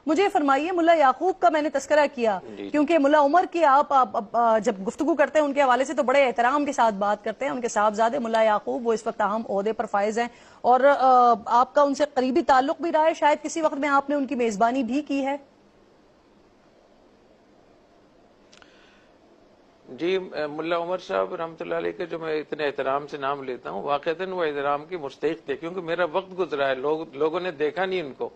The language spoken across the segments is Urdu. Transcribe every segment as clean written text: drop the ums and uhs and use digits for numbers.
مجھے فرمائیے ملا یعقوب کا میں نے تذکرہ کیا کیونکہ ملا عمر کی آپ جب گفتگو کرتے ہیں ان کے حوالے سے تو بڑے احترام کے ساتھ بات کرتے ہیں. ان کے صاحبزادے ملا یعقوب وہ اس وقت اہم عہدے پر فائز ہیں اور آپ کا ان سے قریبی تعلق بھی رہا ہے, شاید کسی وقت میں آپ نے ان کی میزبانی بھی کی ہے. جی, ملا عمر صاحب رحمۃ اللہ علیہ کے جو میں اتنے احترام سے نام لیتا ہوں, واقعتاً وہ احترام کی مستحق تھے کیونکہ میرا وقت گزرا ہے, لوگوں نے دیکھا نہیں ان کو.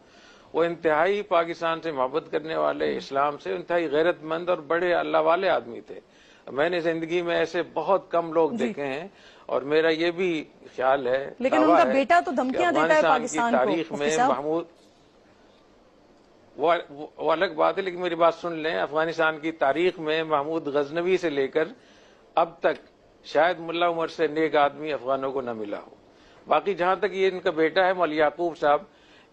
وہ انتہائی پاکستان سے محبت کرنے والے, اسلام سے انتہائی غیرت مند اور بڑے اللہ والے آدمی تھے. میں نے زندگی میں ایسے بہت کم لوگ دیکھے ہیں اور میرا یہ بھی خیال ہے, لیکن ان کا بیٹا تو دھمکیاں دیتا ہے پاکستان کو. تاریخ میں محمود, وہ الگ بات ہے, لیکن میری بات سن لیں. افغانستان کی تاریخ میں محمود غزنوی سے لے کر اب تک شاید ملا عمر سے نیک آدمی افغانوں کو نہ ملا ہو. باقی جہاں تک یہ ان کا بیٹا ہے مولا یعقوب صاحب,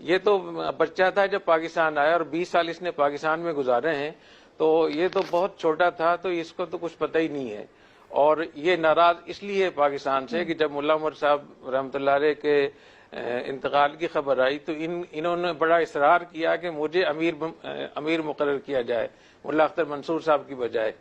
یہ تو بچہ تھا جب پاکستان آیا اور 20 سال اس نے پاکستان میں گزارے ہیں, تو یہ تو بہت چھوٹا تھا, تو اس کو تو کچھ پتہ ہی نہیں ہے. اور یہ ناراض اس لیے پاکستان سے کہ جب ملا عمر صاحب رحمۃ اللہ علیہ کے انتقال کی خبر آئی تو انہوں نے بڑا اصرار کیا کہ مجھے امیر مقرر کیا جائے ملا اختر منصور صاحب کی بجائے.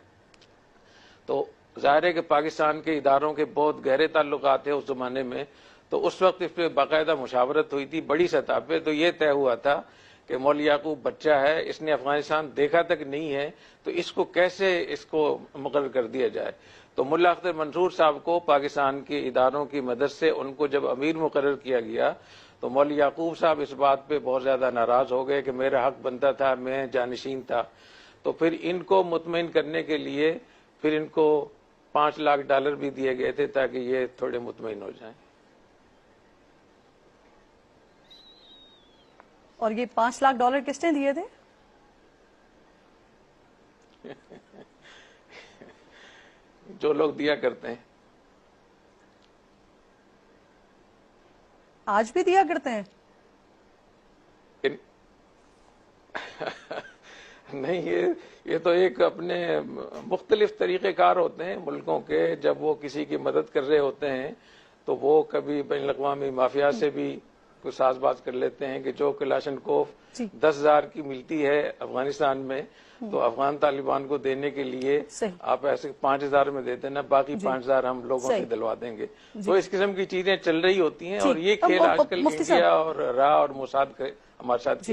تو ظاہر ہے کہ پاکستان کے اداروں کے بہت گہرے تعلقات تھے اس زمانے میں, تو اس وقت اس پہ باقاعدہ مشاورت ہوئی تھی بڑی سطح پہ. تو یہ طے ہوا تھا کہ مولا یعقوب بچہ ہے, اس نے افغانستان دیکھا تک نہیں ہے, تو اس کو کیسے اس کو مقرر کر دیا جائے. تو ملا اختر منصور صاحب کو پاکستان کے اداروں کی مدد سے ان کو جب امیر مقرر کیا گیا تو مولا یعقوب صاحب اس بات پہ بہت زیادہ ناراض ہو گئے کہ میرا حق بنتا تھا, میں جانشین تھا. تو پھر ان کو مطمئن کرنے کے لیے پھر ان کو $5 لاکھ بھی دیے گئے تھے تاکہ یہ تھوڑے مطمئن ہو جائیں. اور یہ $5 لاکھ کس نے دیے تھے؟ جو لوگ دیا کرتے ہیں. آج بھی دیا کرتے ہیں؟ نہیں, یہ تو ایک اپنے مختلف طریقہ کار ہوتے ہیں ملکوں کے. جب وہ کسی کی مدد کر رہے ہوتے ہیں تو وہ کبھی بین الاقوامی مافیا سے بھی کوئی ساز باز کر لیتے ہیں کہ جو کلاشنکوف 10,000 کی ملتی ہے افغانستان میں, تو افغان طالبان کو دینے کے لیے آپ ایسے 5,000 میں دے دینا, باقی 5,000 ہم لوگوں کی دلوا دیں گے. تو اس قسم کی چیزیں چل رہی ہوتی ہیں اور یہ کھیل آج کل انڈیا اور را اور موساد ہمارے ساتھ